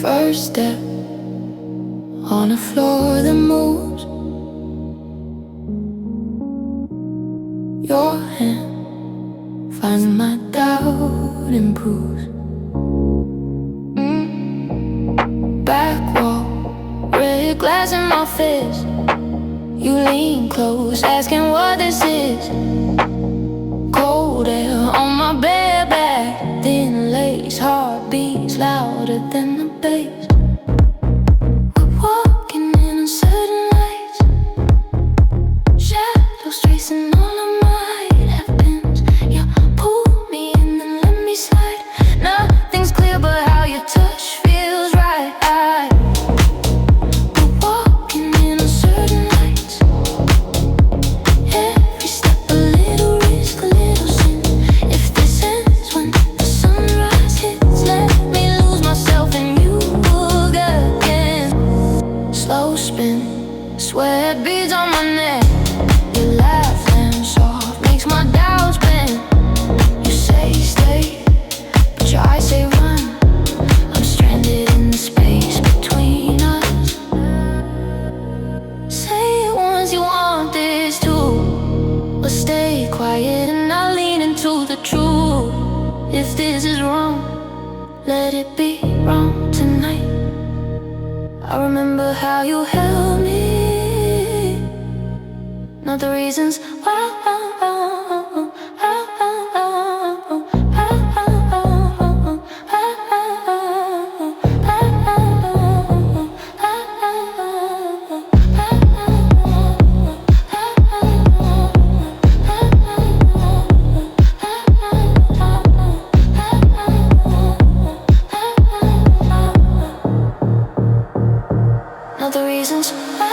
First step on a floor that moves. Your hand finds my doubt improves. Back wall, red glass in my fist. You lean close, asking what this is. Cold air on my bare back, thin lace, heartbeats louder than the bass. We're walking in uncertain lights, shadows tracing all of my hairpins. You pull me in and let me slide. Nothing's clear but how your touch feels right. We're walking in uncertain lights, every step a little risk, a little sin. If this ends when the sunrise hits, let me lose myself in you again. Slow spin, sweat beads on my neck. Your laugh lands soft, makes my doubts bend. You say stay, but your eyes say run. I'm stranded in the space between us. Say it once you want this too, but stay quiet and I'll lean into the truth. If this is wrong, let it be wrong tonight. I remember how you held me, not the reasons why. Not the reasons why.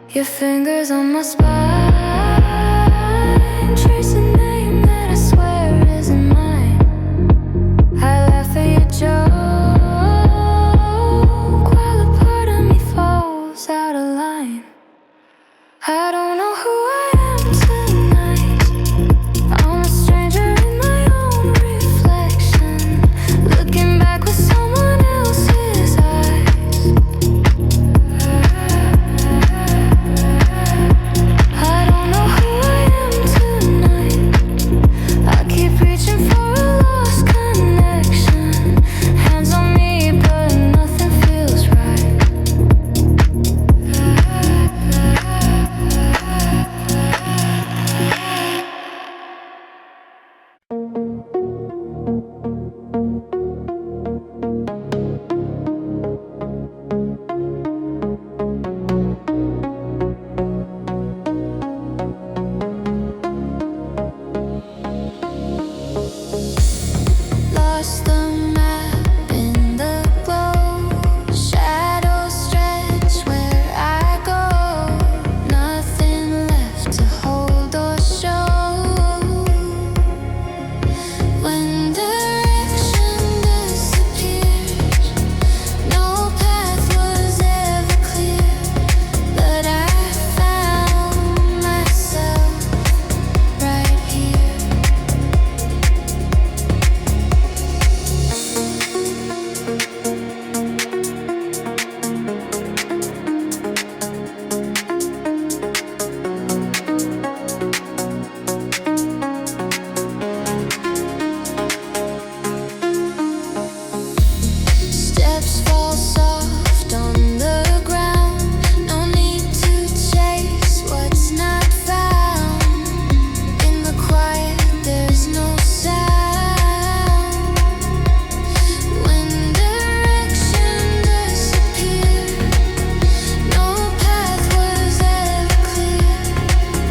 Your fingers on my spine, trace a name that I swear isn't mine. I laugh at your joke while a part of me falls out of line. I don't know who I am tonight. I'm a stranger in my own reflection, looking back with someone else's eyes. I don't know who I am tonight. I keep reaching for a lost connection. Hands on me, but nothing feels right. Lost the map in the glow. Shadows stretch where I go. Nothing left to hold or show. When direction disappears, no path was ever clear. But I found myself right here. Steps fall soft on the ground. No need to chase what's not found. In the quiet, there's no sound. When direction disappeared, no path was ever clear.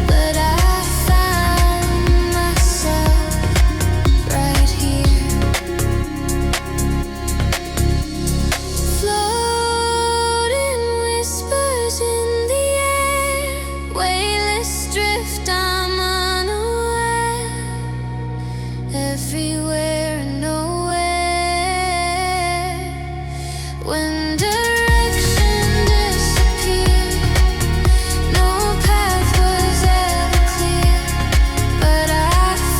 But I found myself right here. Floating whispers in the air, weightless drift, I'm unaware. Everywhere and nowhere. When direction disappeared, no path was ever clear. But I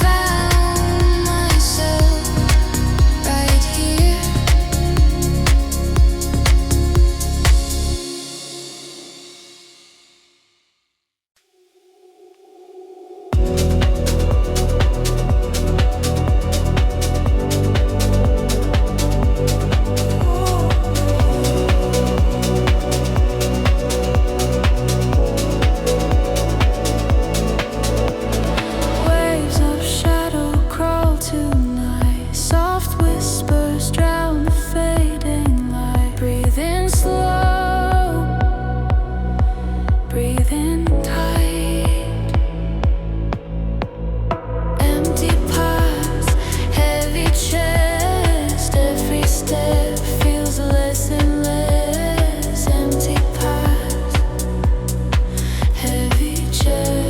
found myself right here. Waves of shadow crawl tonight. Soft whispers drown the fading light. Breathing slow, breathing tight. Empty paths, heavy chest. Every step feels less and less. Empty paths, heavy chest.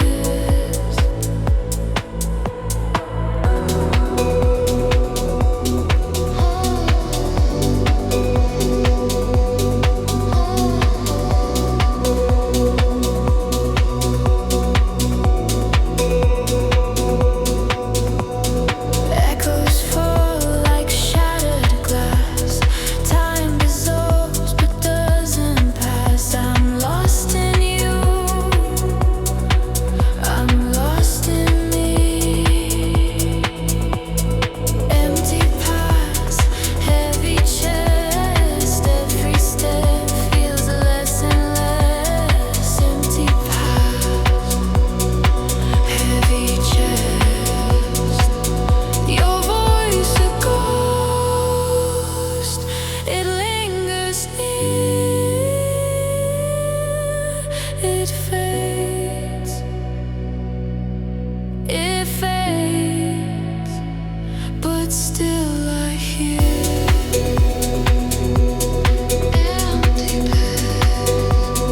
Echoes fall like shattered glass. Time dissolves but doesn't pass. I'm lost in you. I'm lost in me. Empty paths, heavy chest. Every step feels less and less. Empty paths, heavy chest. Your voice a ghost. It lingers near. It fades. It fades. But still I hear. Empty paths,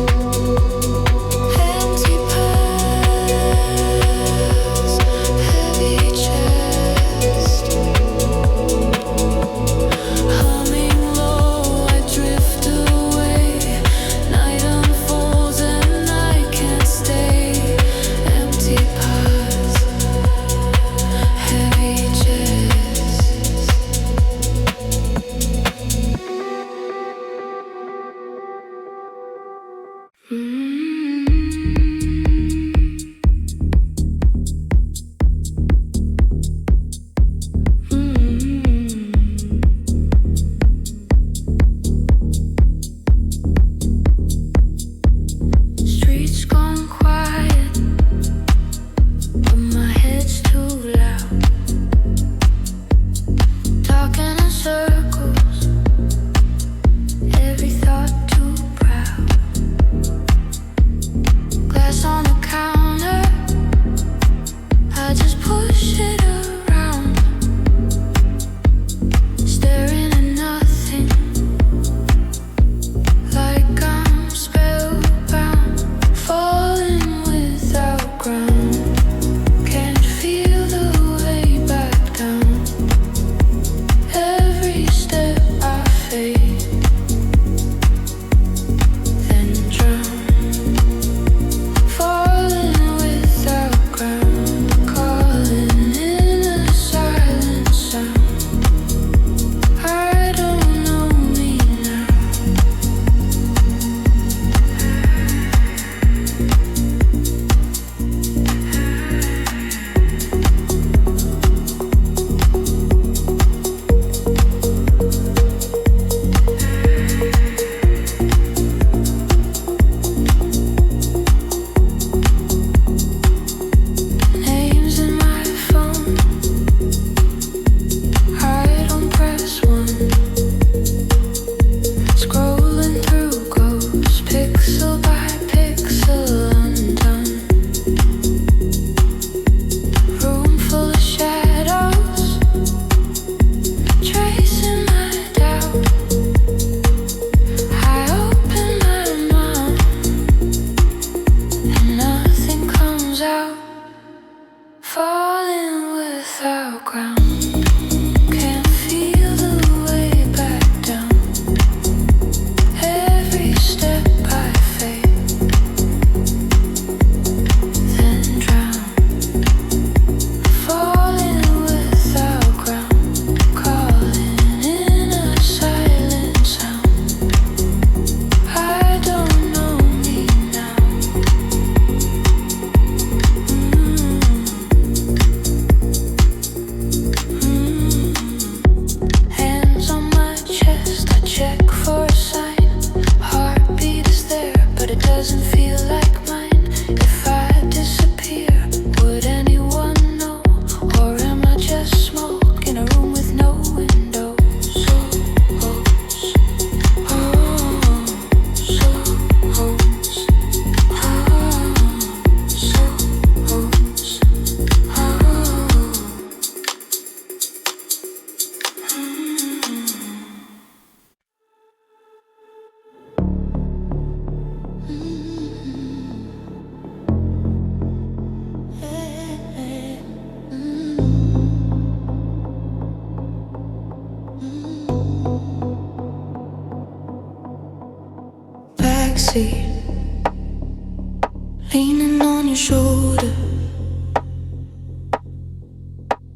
leaning on your shoulder.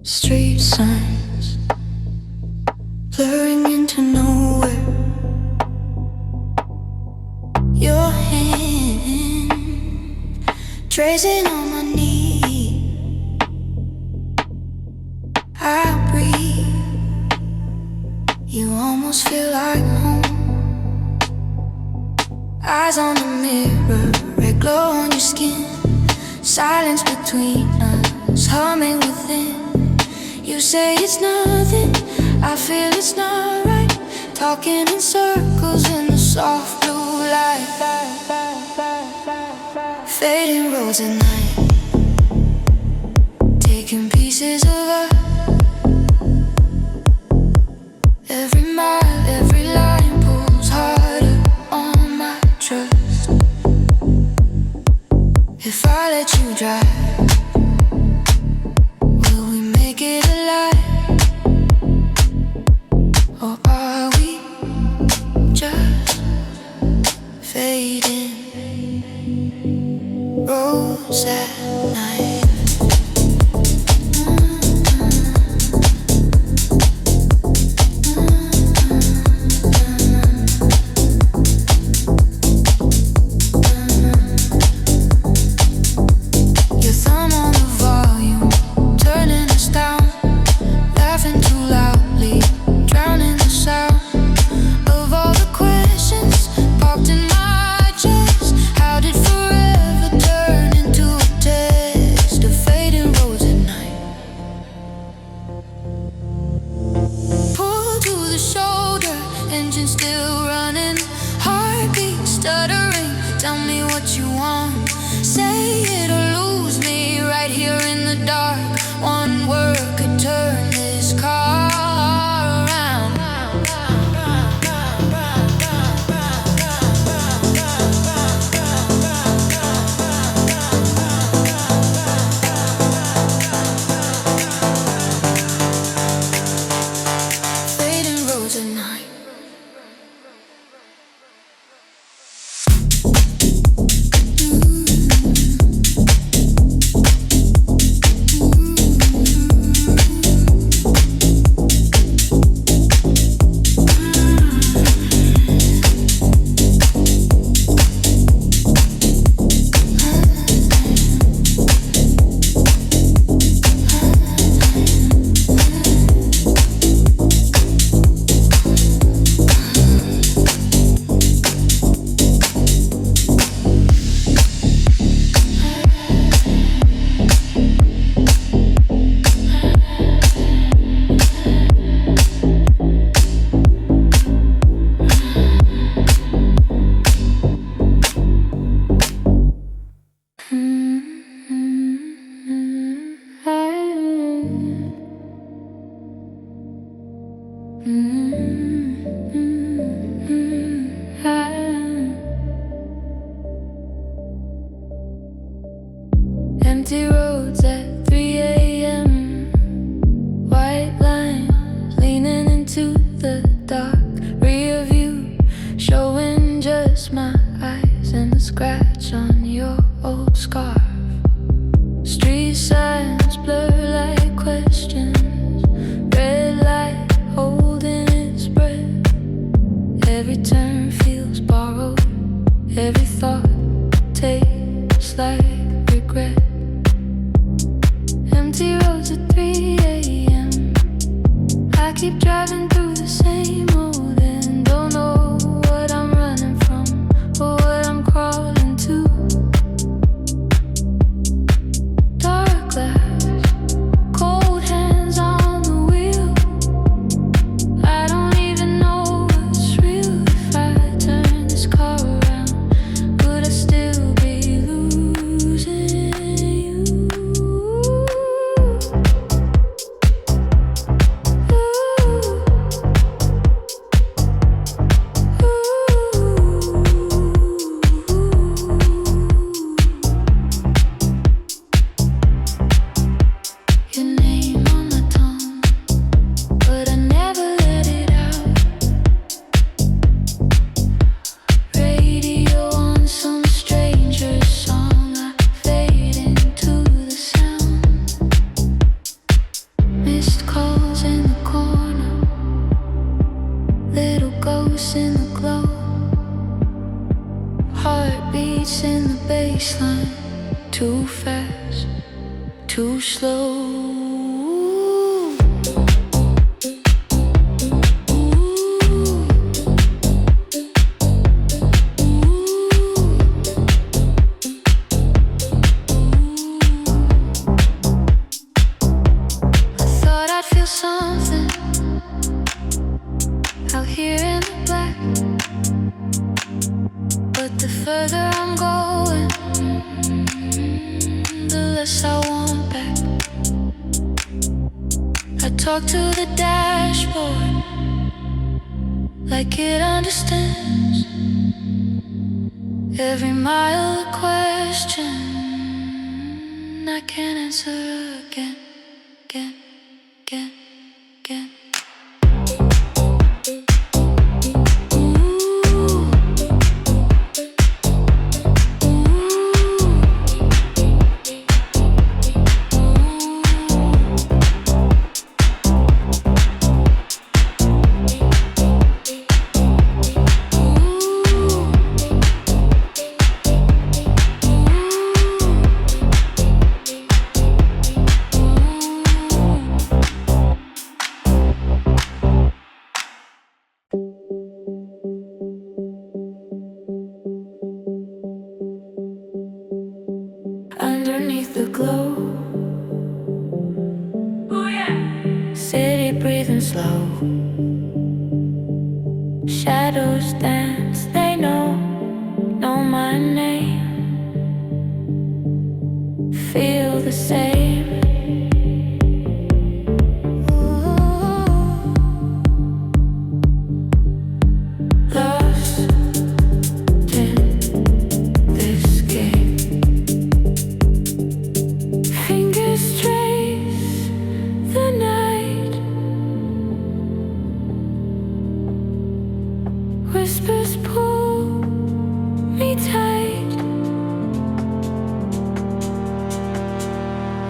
Street signs blurring into nowhere. Your hand tracing on my knee. I breathe, you almost feel like home. Eyes on the mirror, red glow on your skin. Silence between us, humming within. You say it's nothing, I feel it's not right. Talking in circles in the soft blue light. Fading roads at night, taking pieces of us. Every mile, every line pulls harder on my trust. If I let you drive, will we make it alive? Or are we just fading roads at night? Empty roads at 3 a.m. White lines leaning into the dark. Rear view showing just my eyes and the scratch on your old scarf. Street signs blur like questions. Red light holding its breath. Every turn feels borrowed. Every thought tastes like regret. Empty roads at 3 a.m. I keep driving through the same old and don't know what I'm running from or what I'm crawling to. Dark glass, cold hands on the wheel. I don't even know what's real. If I turn this car around, would I still be losing you? Ooh. bassline, too fast, too slow. Something out here in the black, but the further I'm going, the less I want back. I talk to the dashboard like it understands every mile a question I can't answer again, again, again. Again. Underneath the glow, oh yeah. City breathing slow, shadows dance, they know my name. Feel the same. Whispers pull me tight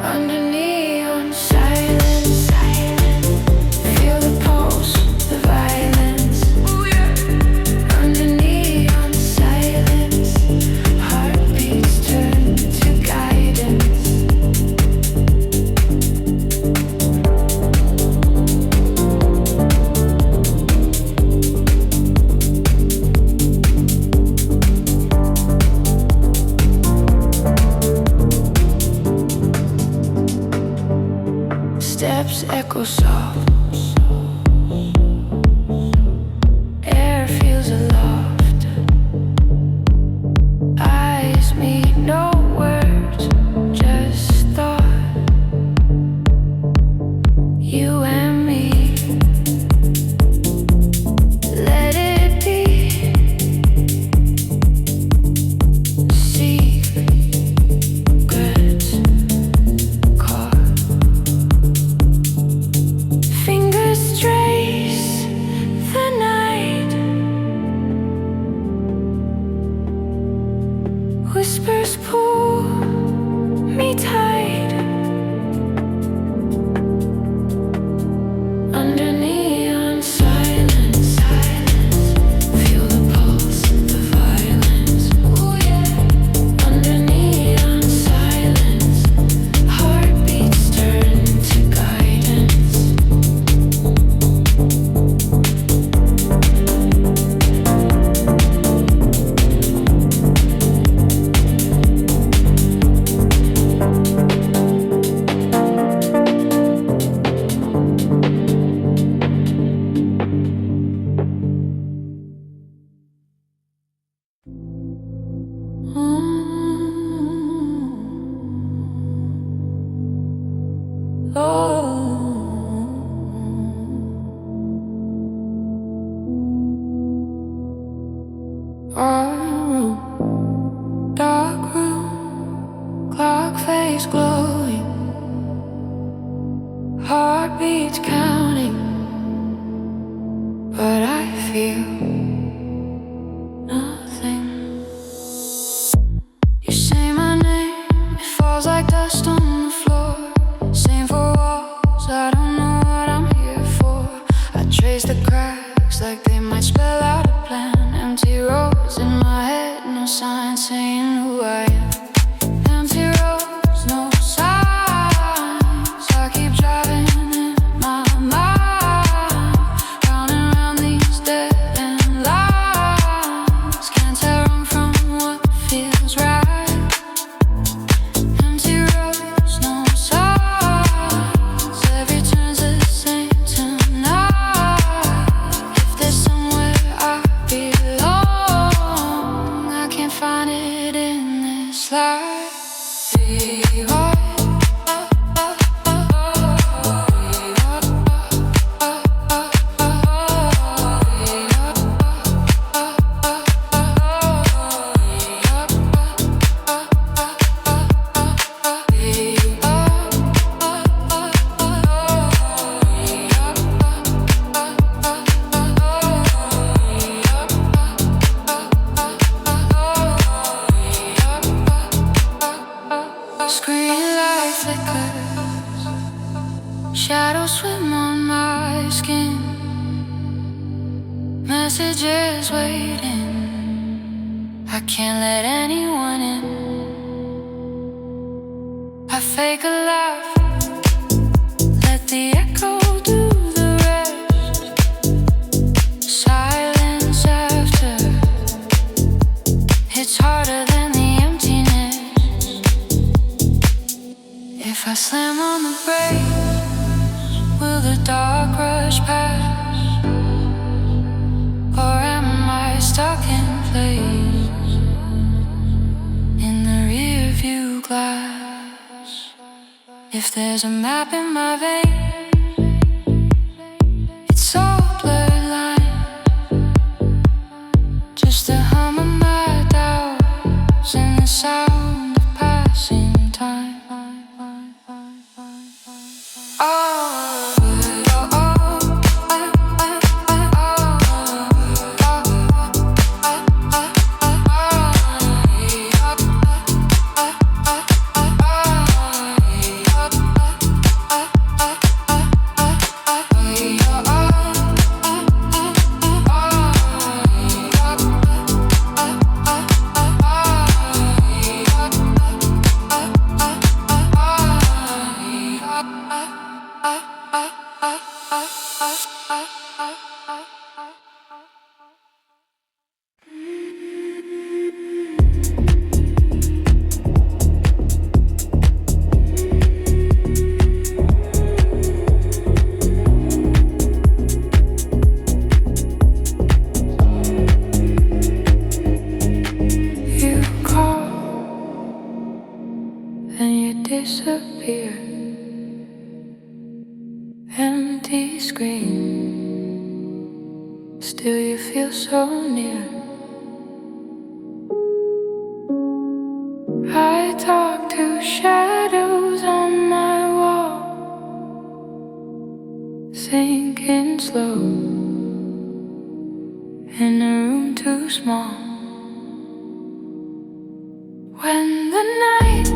under neon silence. Feel the pulse, the violence. Under neon silence, heartbeats turn to guidance. Steps echo soft, air feels aloft. Eyes meet, no words, just thought. You and me, let it be. Secrets caught. Fingers trace the night, whispers pull me tight under neon silence. Feel the pulse, the violence. Oh yeah. Under neon silence, heartbeats turn to guidance. Dark room, clock face glowing, heartbeats counting, but I feel nothing. You say my name, it falls like dust on the floor. Same for walls, I don't know what I'm here for. I trace the cracks like they might spell out a plan. Empty roads in my head, no sign saying who I am. Shadows swim on my skin, messages waiting. I can't let anyone in. I fake a laugh, let the echo do the rest. Silence after, it's harder than the emptiness. If I slam on the brakes, will the dark rush past? Or am I stuck in place in the rear view glass? If there's a map in my veins, it's all blurred lines, just the hum of my doubts and the sound of passing time. Disappear, empty screen, still you feel so near. I talk to shadows on my wall, sinking slow in a room too small. When the night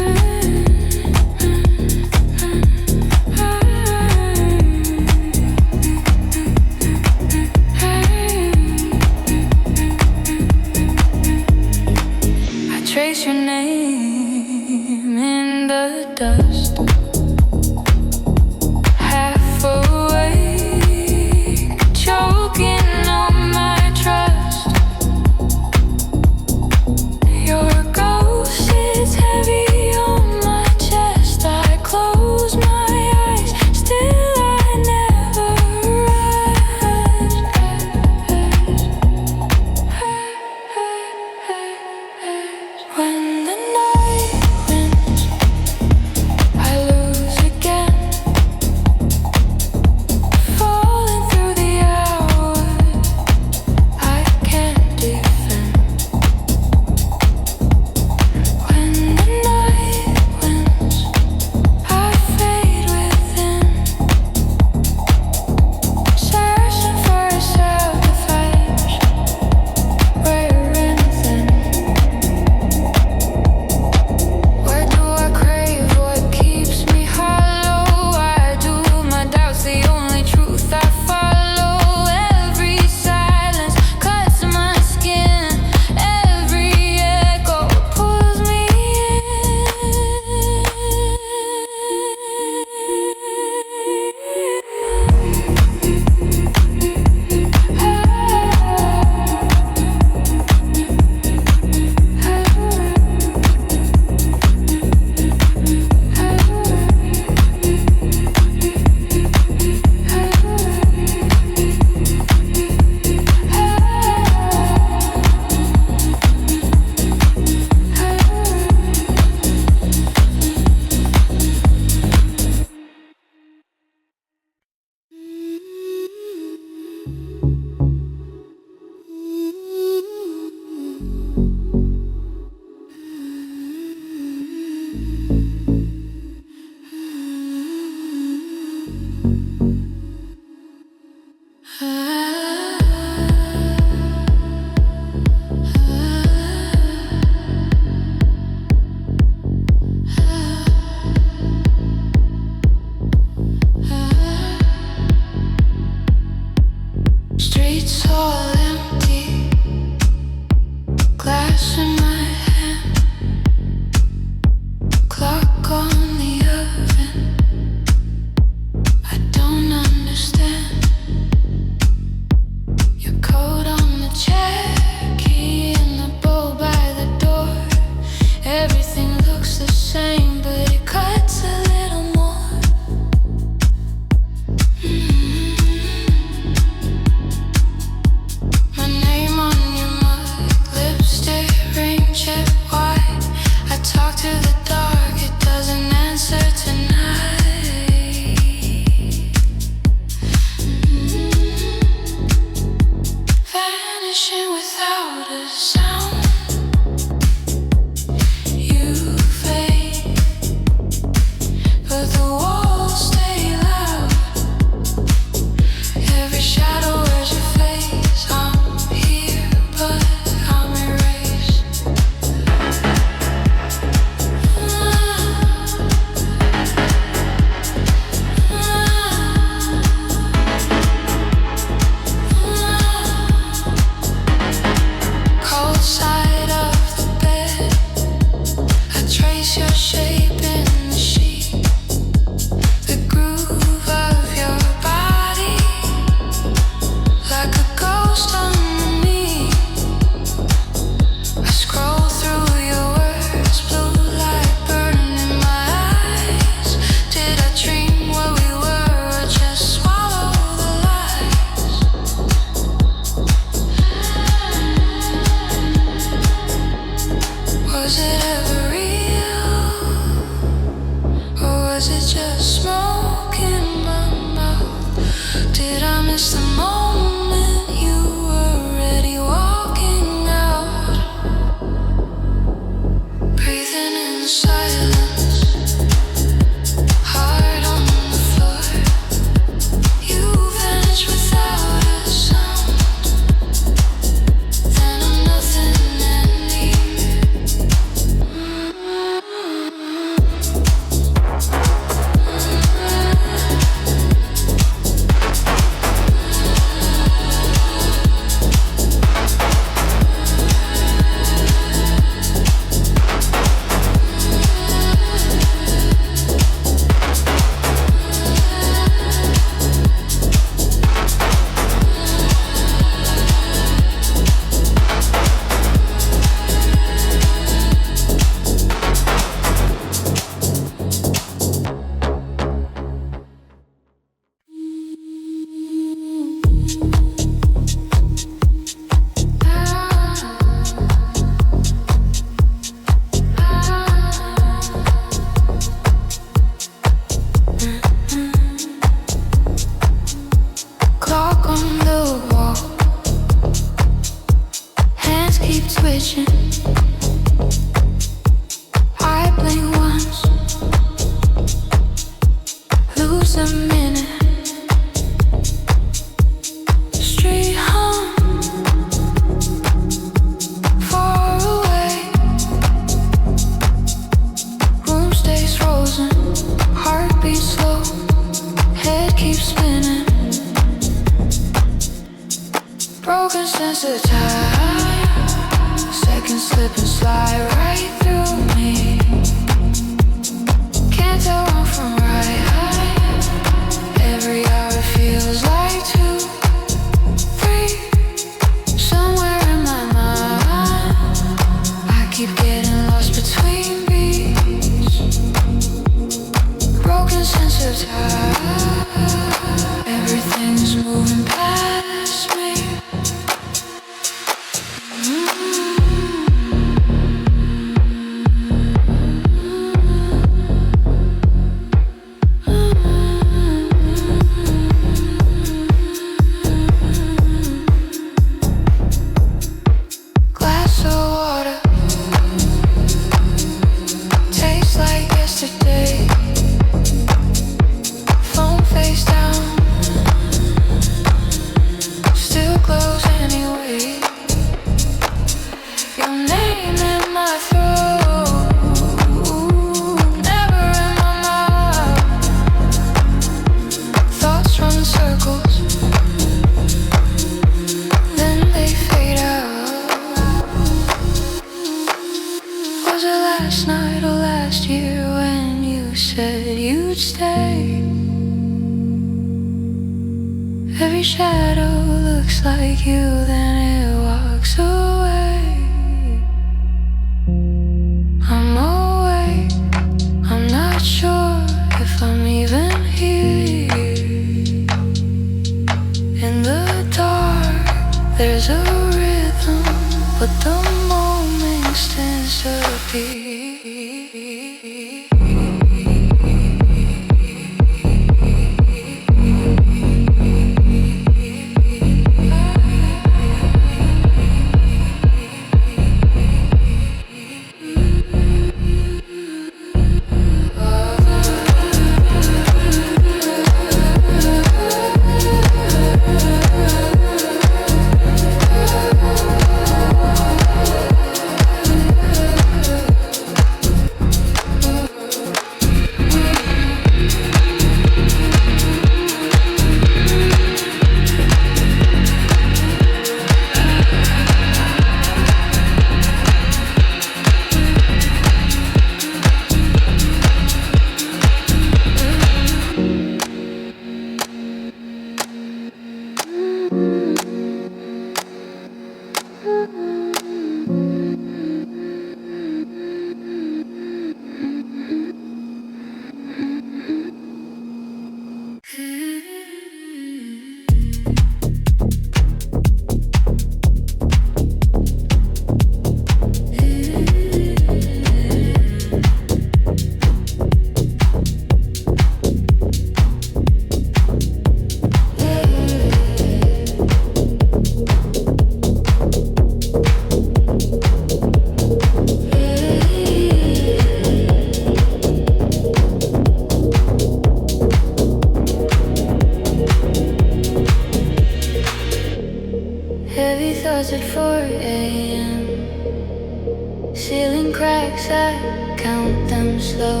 tracks, I count them slow.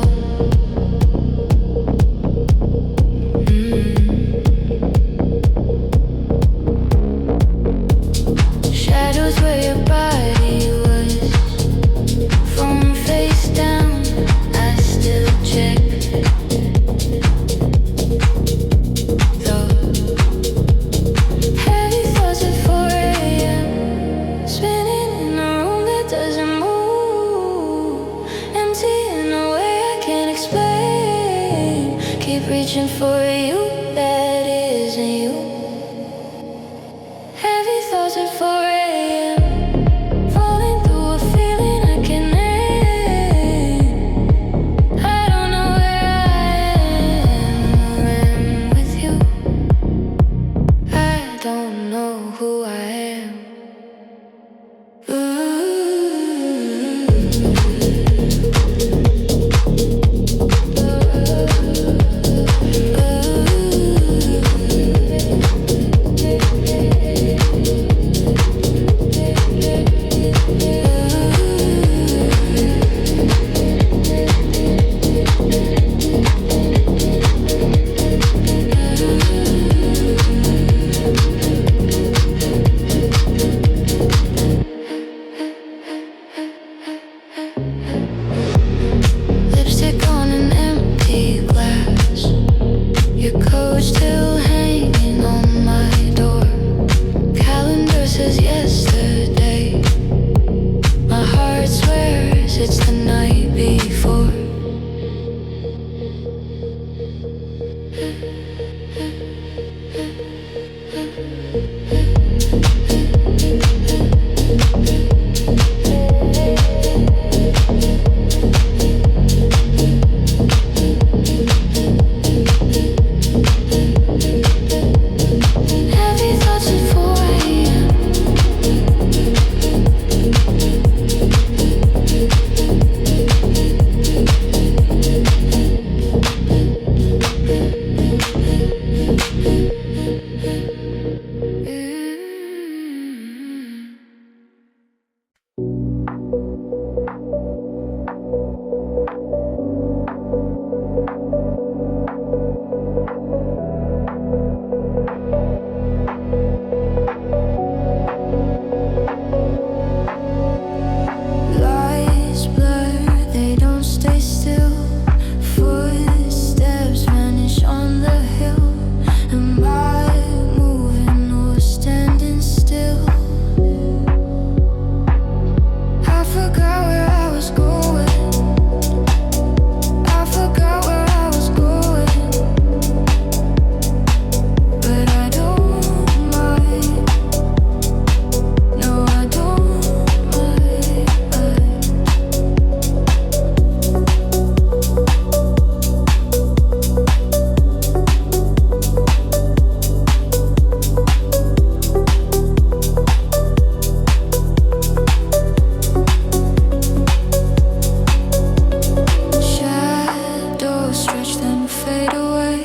Shadows where your body was, phone face down, I still check. Though heavy thoughts at 4 a.m. spinning in a room that doesn't move, empty in a way I can't explain. Keep reaching for you that isn't you. Heavy thoughts at 4 a.m. falling through a feeling I can name. I don't know where I am with you. I don't know who I am. Lipstick on an empty glass, your coat still hanging on my door. Calendar says yesterday, my heart swears it's the night before. Heavy thoughts at 4 a.m. Lights blur, they don't stay still. Footsteps vanish on the hill. Am I moving or standing still? I forgot where I was going. I forgot where I was going. But I don't mind. No, I don't mind. Shadows stretch then fade away.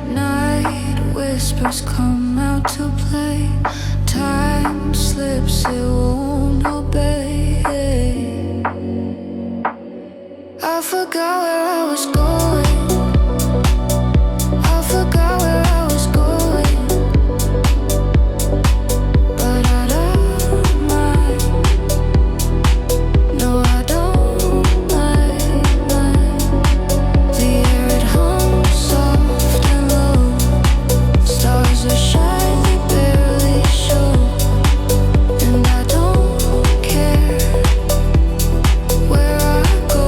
Night whispers come out to play. Time slips, it won't obey. I forgot where I was going. I forgot where I was going. But I don't mind. No, I don't mind. The air it hums soft and low. Stars are shine, they barely show. And I don't care where I go.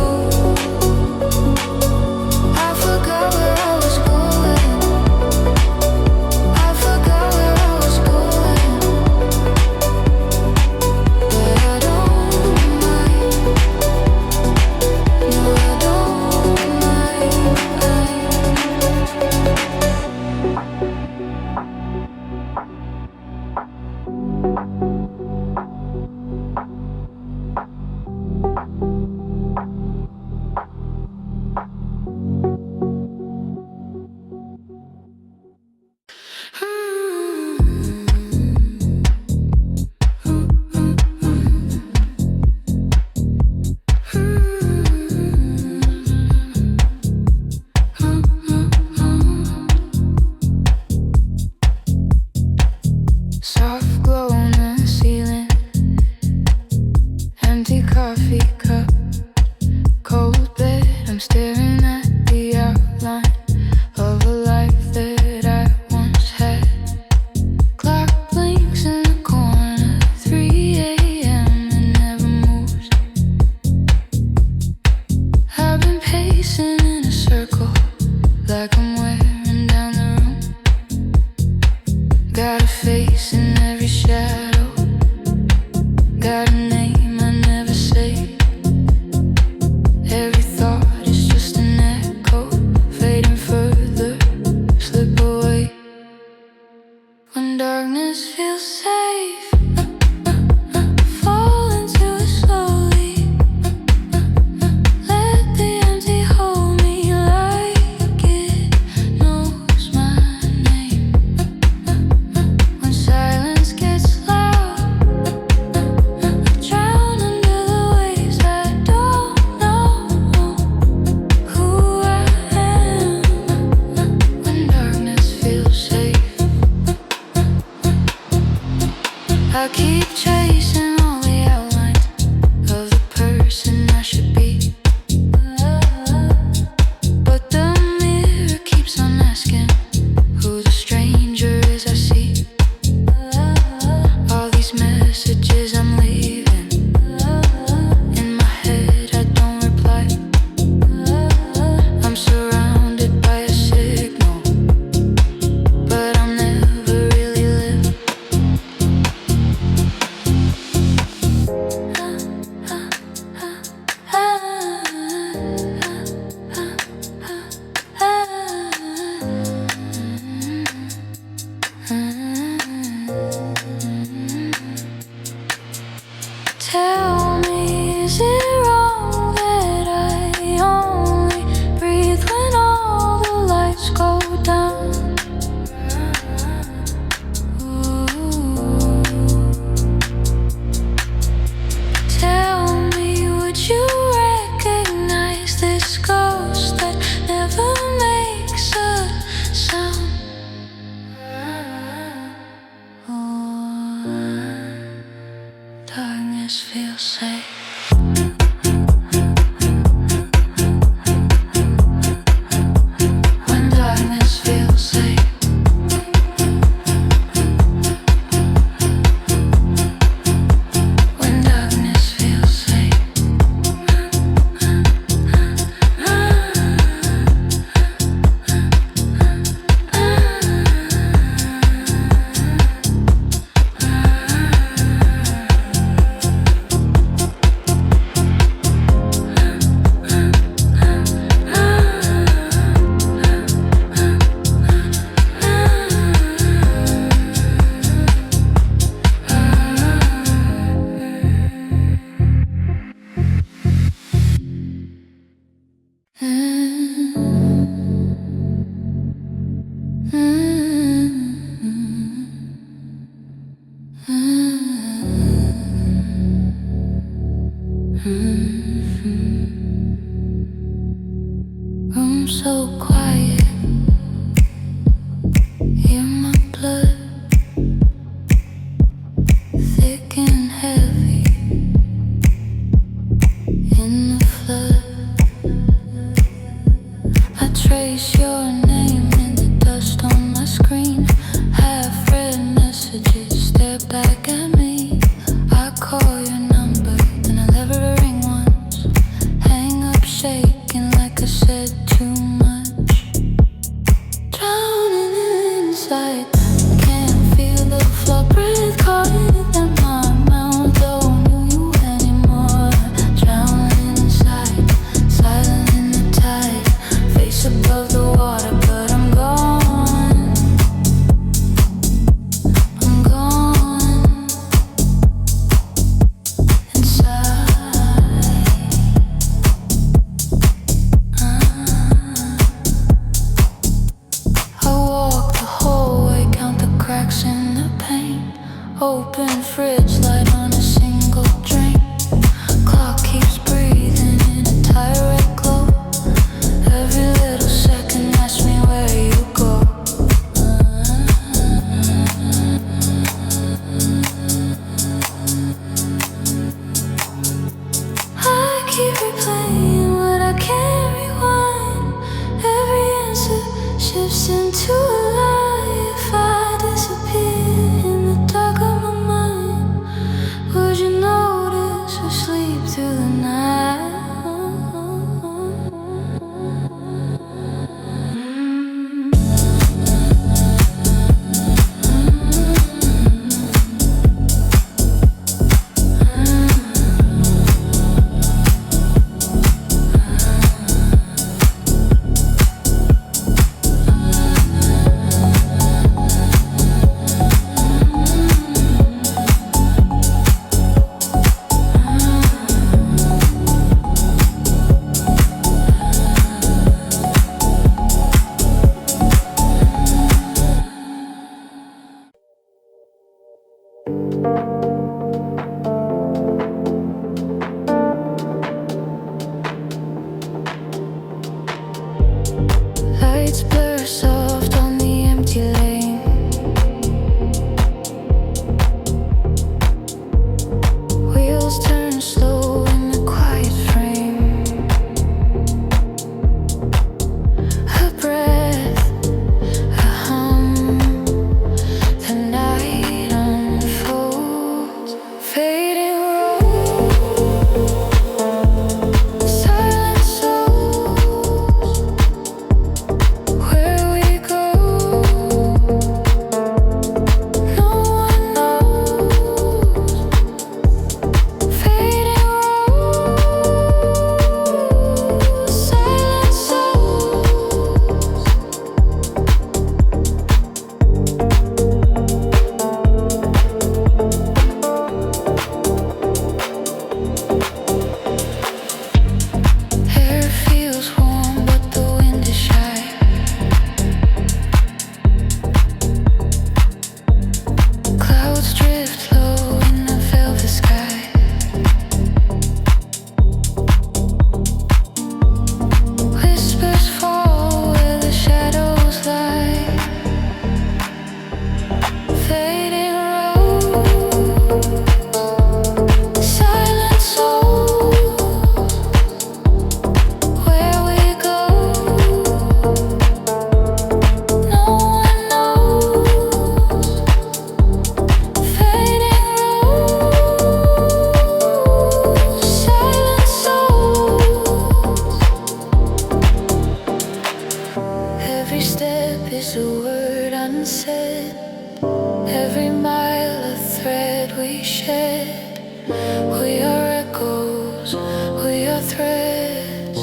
threads,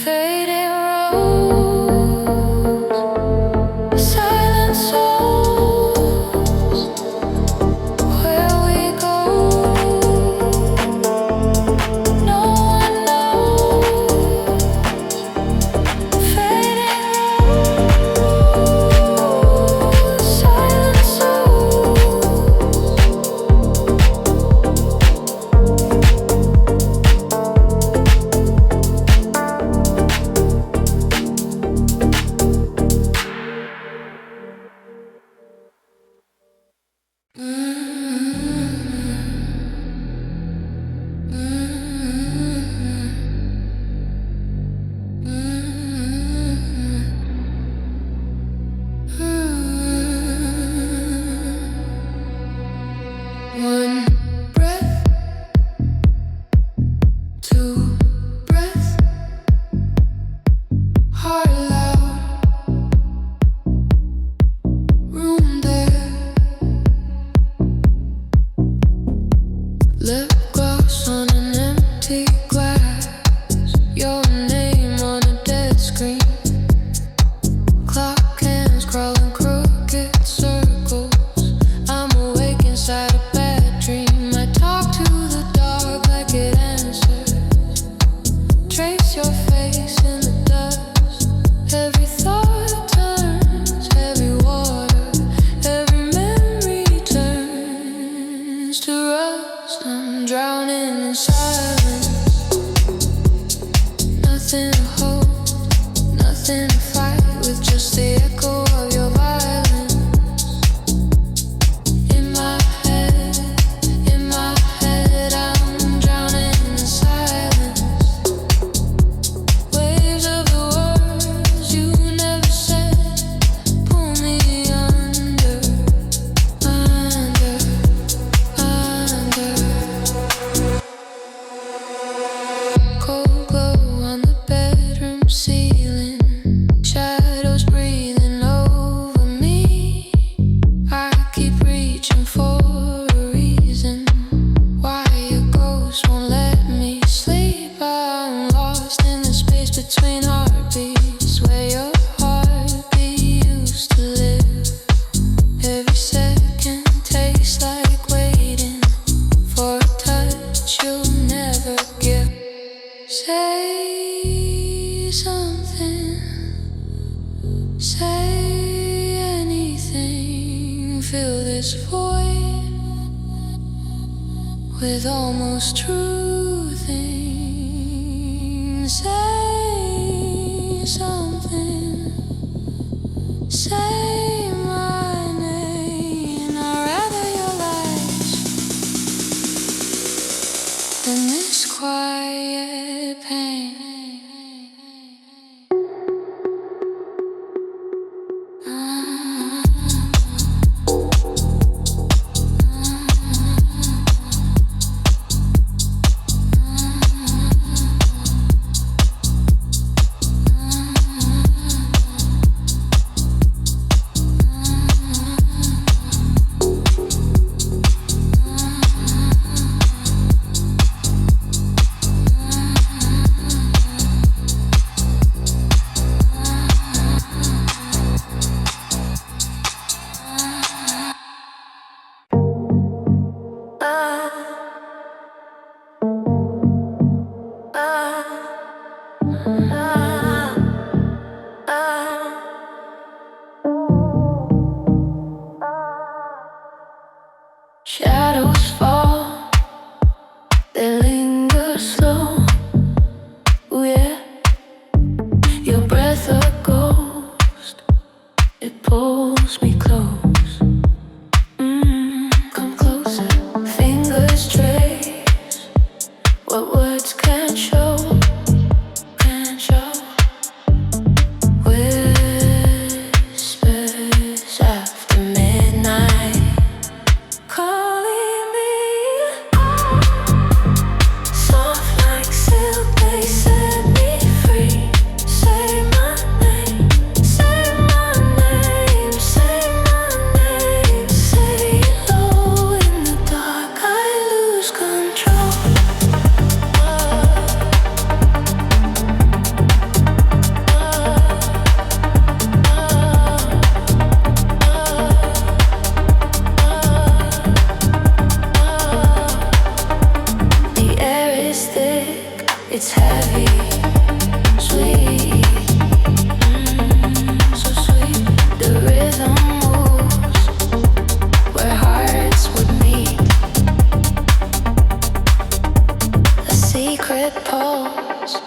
fading roads, silent souls. Where we go, no one knows. Fading roads, silent souls. One breath, two breaths, heart loud, room there, lip gloss on an empty glass, your name on a dead screen, clock hands crawling crooked circles. I'm awake inside a bad dream. I talk to the dark like it answers. Trace your face in the dust. Every thought turns heavy water. Every memory turns to rust. I'm drowning in silence. Nothing to hold, nothing to fight with, just the echo of your violence. In my head, I'm drowning in silence. Waves of the words you never said pull me under. Cold glow on the bedroom ceiling, shadows breathing over me. I keep reaching for a reason why your ghost won't let me sleep. I'm lost in the space between heartbeats, where your heartbeat used to live. Every second tastes like waiting for a touch you'll never give. Say something, say anything, fill this void with almost true things. Say something, say my name. I'd rather your lies than this quiet pain. It's heavy, sweet, so sweet. The rhythm moves where hearts would meet. A secret pulse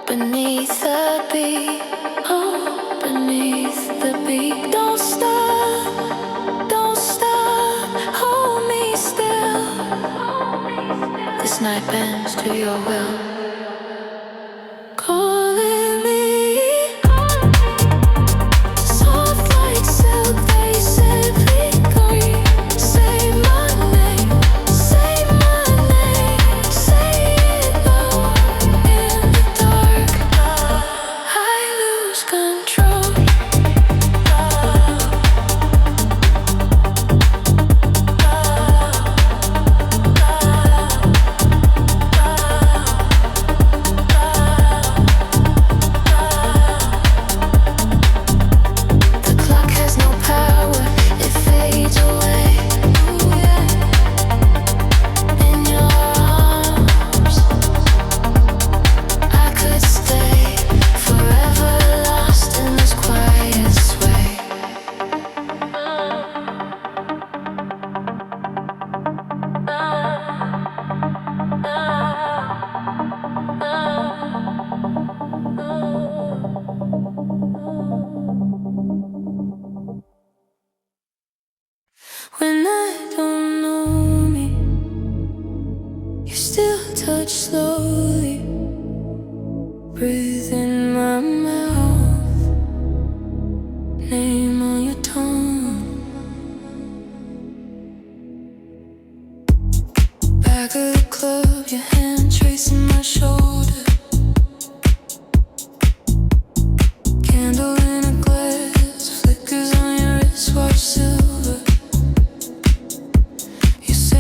beneath the beat. Oh, beneath the beat. Don't stop, don't stop. Hold me still. This night bends to your will. Calling me, soft like silk, they set me free. Say my name, say my name, say it loud in the dark. I lose control. When I don't know me, you still touch slowly. Breathe in my mouth, name on your tongue. Back of the club, your hand tracing my shoulder. Candle in a glass, flickers on your wristwatch silver.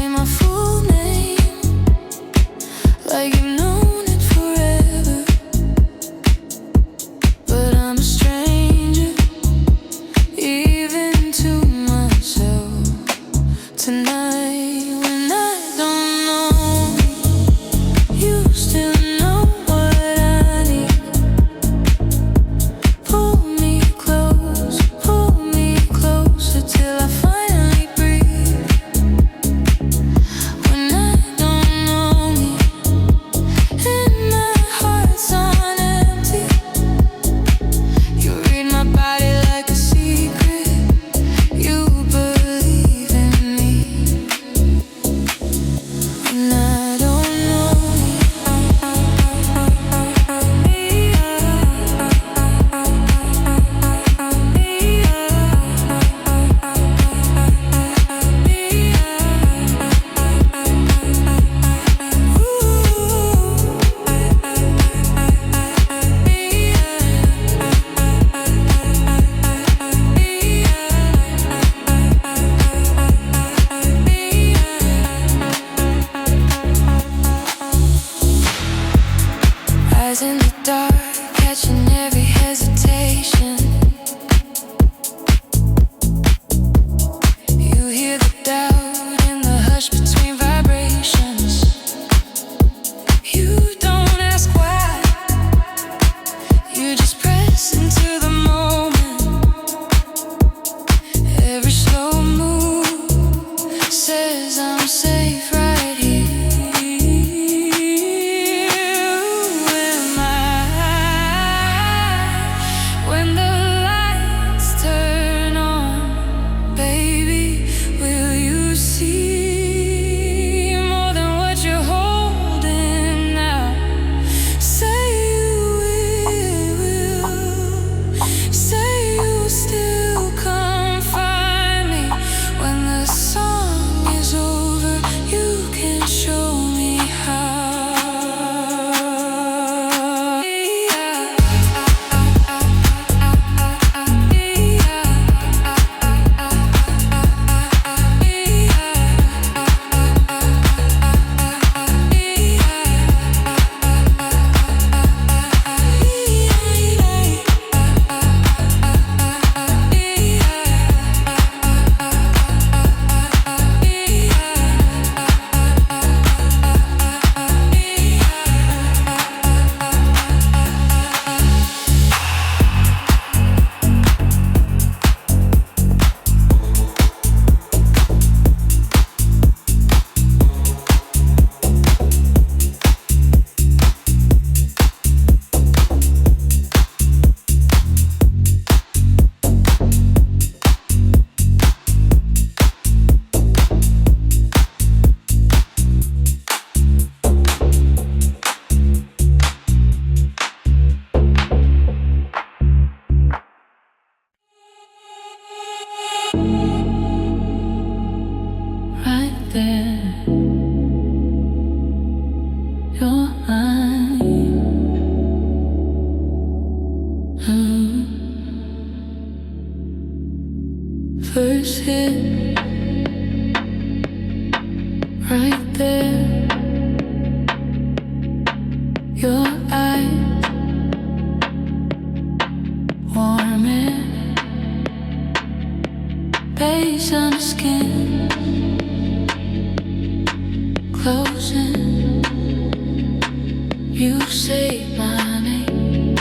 My full name, like you've known it forever. But I'm a stranger, even to myself. Tonight, when I don't know, you still know. sleeping. Your eyes warming, base on the skin, closing. You say my name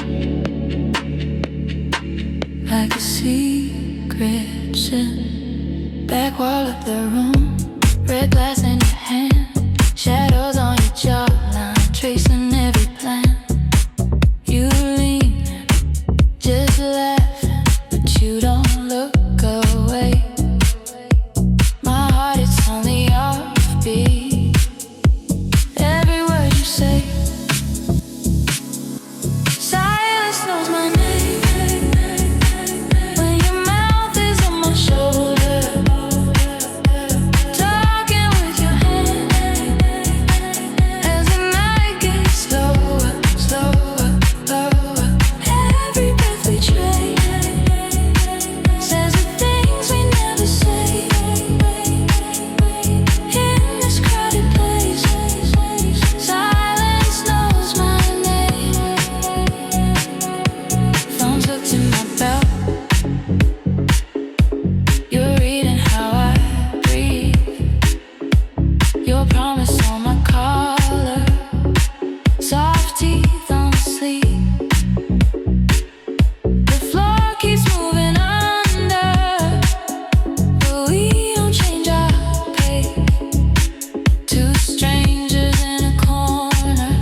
like a secret sin. Back wall of the room, red glass in your hand, shadows on your jawline, tracing every plan. You lean, just laughing, but you don't look away. My heart, it's on the offbeat. Every word you say, silence knows my name. When your mouth is on my shoulder, talking with your hand, as the night gets slower, slower, lower. Every breath we trade says the things we never say. In this crowded place, silence knows my name. Phone's hooked in my belt. You're reading how I breathe. Your promise on my collar, soft teeth on sleep. The floor keeps moving under, but we don't change our pace. Two strangers in a corner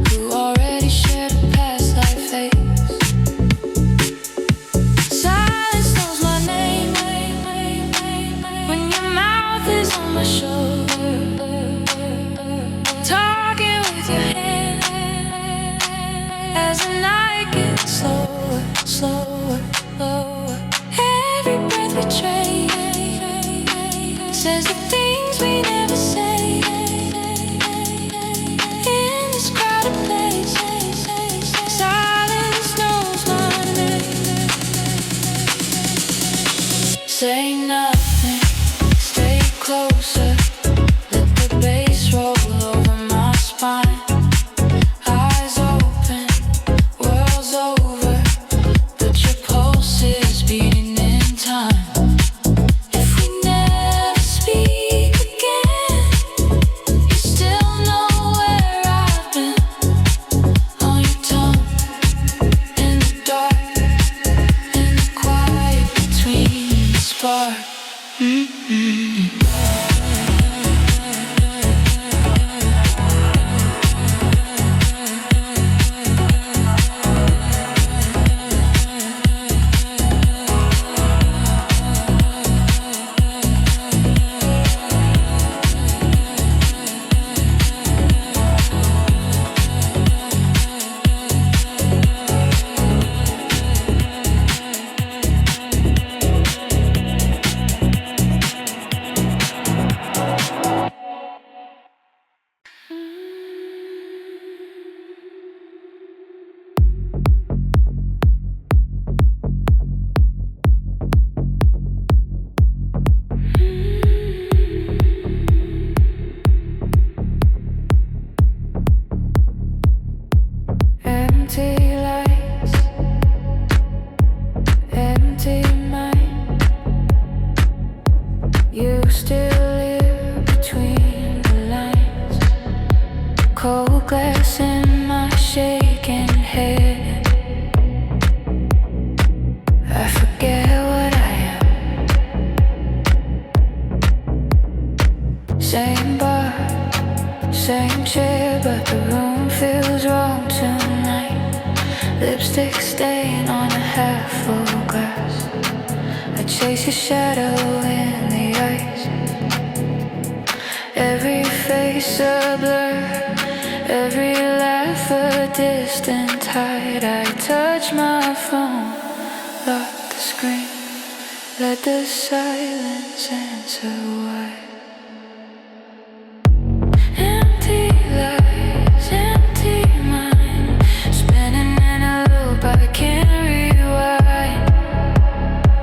who already shared a past life face. Silence knows my name. When your mouth is on my shoulder, talking with your hand, as the night gets slower, slower, lower. Every breath we trade says the things we never say. In this crowded place, silence knows my name. Say nothing, stay closer. Let the bass roll over my spine. Eyes open, world's over, but your pulse is beating in time. If we never speak again, you still know where I've been. On your tongue, in the dark, in the quiet between the spark. Empty lights, empty mind. You still live between the lines. Cold glass in my shaking head. I forget what I am. Same bar, same chair, but the room feels wrong tonight. Lipstick stain on a half-full glass. I chase your shadow in the ice. Every face a blur, every laugh a distant tide. I touch my phone, lock the screen, let the silence answer why. Empty lies, empty mind, spinning in a loop I can't rewind.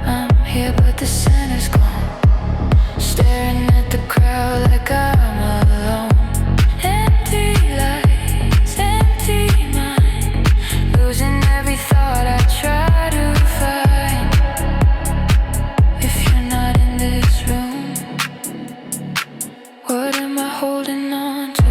I'm here but the center's gone, staring at the crowd like I'm alone. holding on to.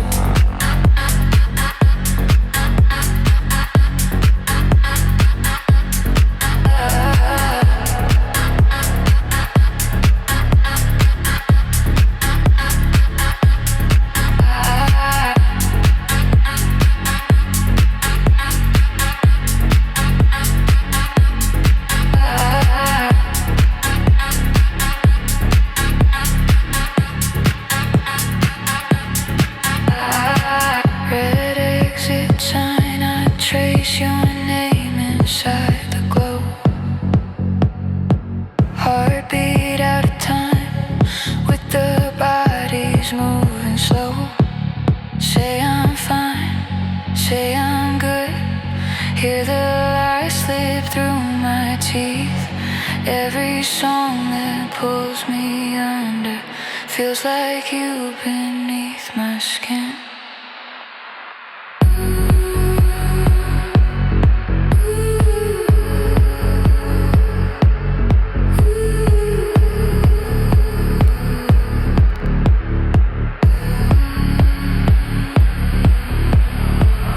Every song that pulls me under feels like you beneath my skin.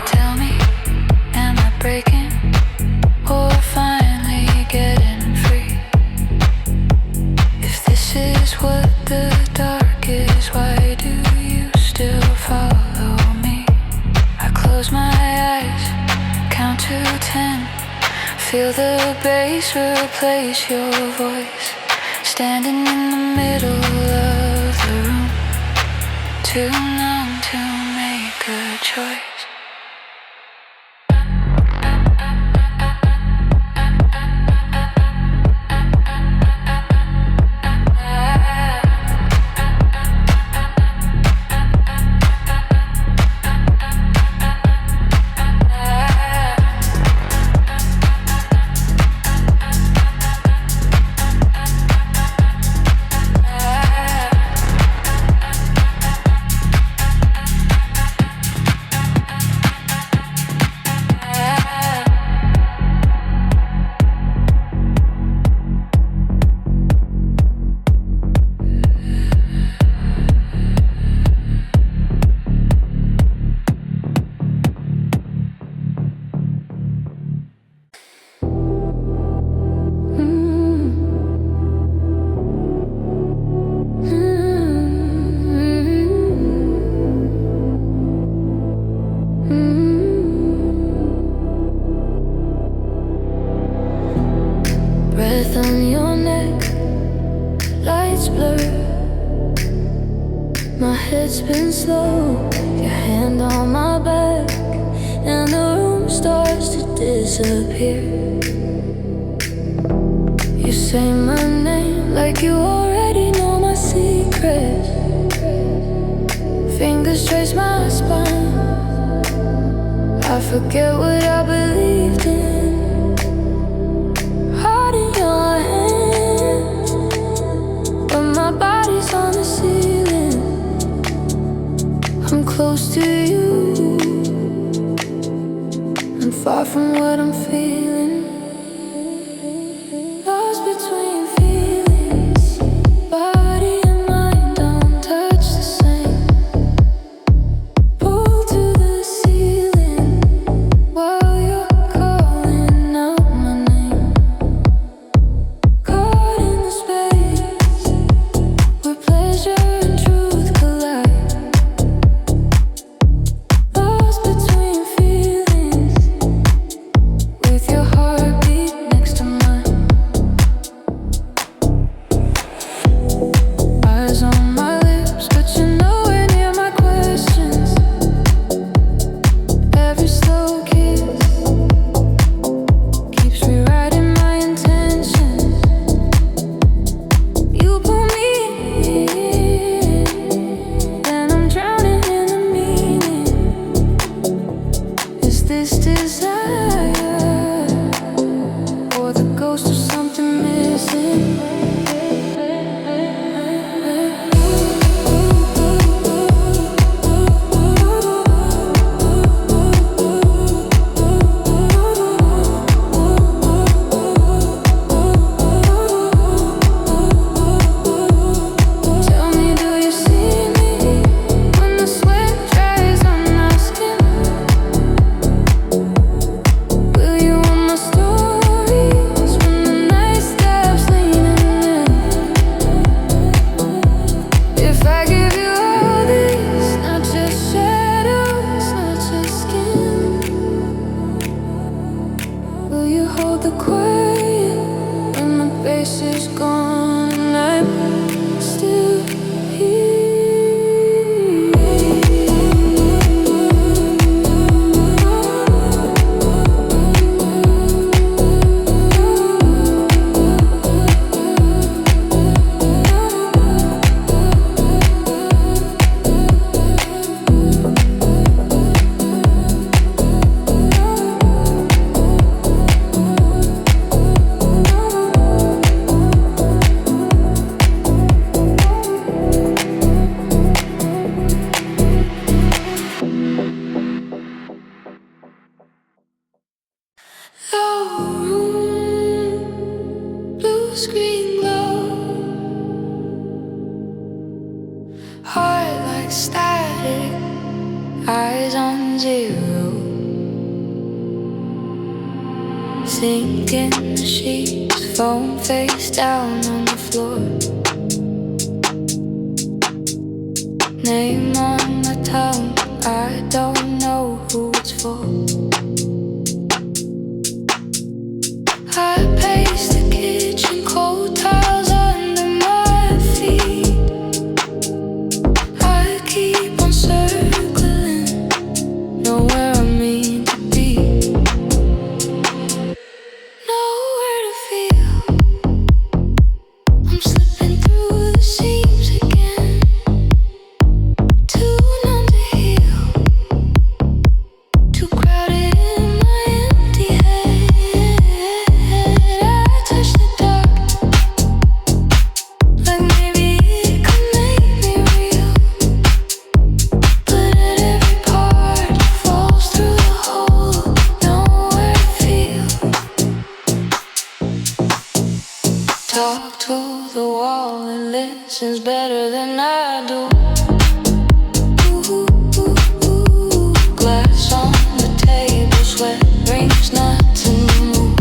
Tell me, am I breaking or finally getting free? If this is what the dark is, why do you still follow me? I close my eyes, count to 10, feel the bass replace your voice, standing in the middle of the room, too numb to make a choice. Breath on your neck, lights blur. My head spins slow, your hand on my back, and the room starts to disappear. You say my name like you already know my secrets. Fingers trace my spine, I forget what I believed in. Heart in your hands, but my body's on the ceiling. I'm close to you, I'm far from what I'm feeling. Lost between feelings, body and mind don't touch the same. Pull to the ceiling while you're calling out my name. Caught in the space where pleasure and truth collide. Lost between feelings with your eyes on zero, sinking the sheets, phone face down on the floor. Name on the tongue, I don't know who it's for. I pace the kitchen, cold tiles under my feet. I keep on circling, nowhere I mean to be, nowhere to feel. I'm slipping through the seams again, too numb to heal, too crowded in my empty head. I touch the dark, like maybe it could make me real, but at every part falls through the hole, nowhere to feel. Talk to the wall, it listens better than I do. Glass on the table, sweat rings nothing to move.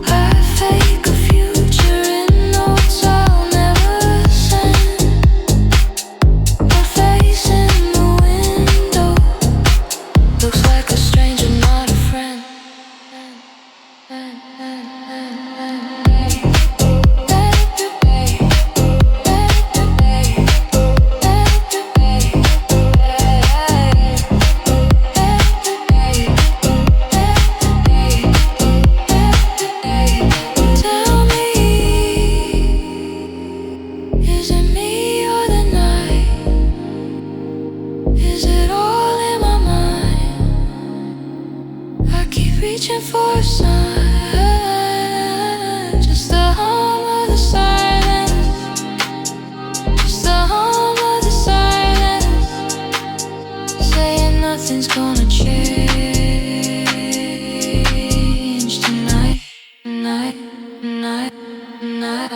I fake a future in notes I'll never send. My face in the window looks like a stranger, not a friend. Tell me, is it me or the night? Is it all in my mind? I keep reaching for a sign, just the hum of the silence, just the hum of the silence, saying nothing's gonna change tonight, tonight, tonight, tonight.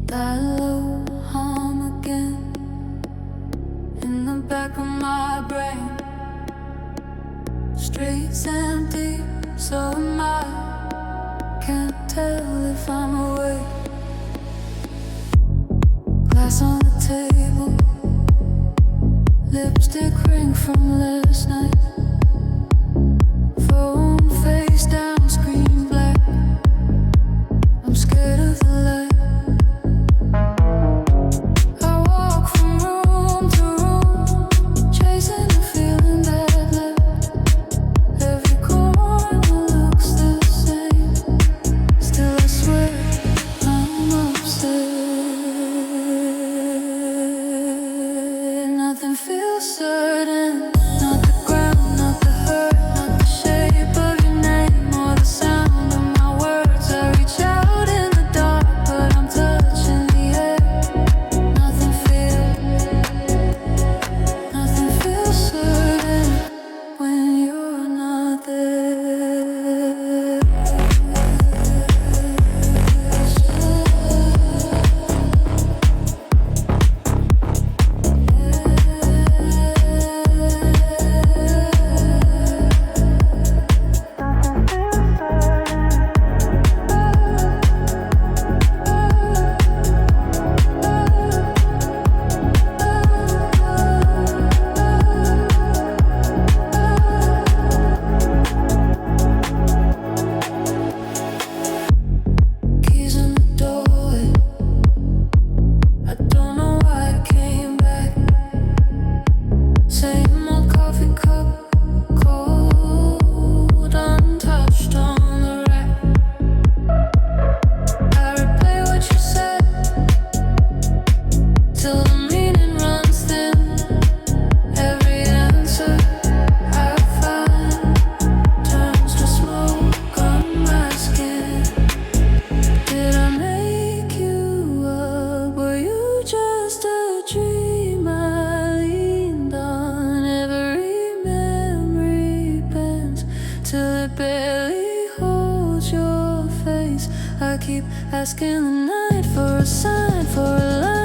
That low hum again in the back of my brain. Streets empty, so am I. Can't tell if I'm awake. Glass on the table, lipstick ring from last night. Phone face down, screen black. I'm scared of the light. Feels certain, not the ground. keep asking the night for a sign, for a light.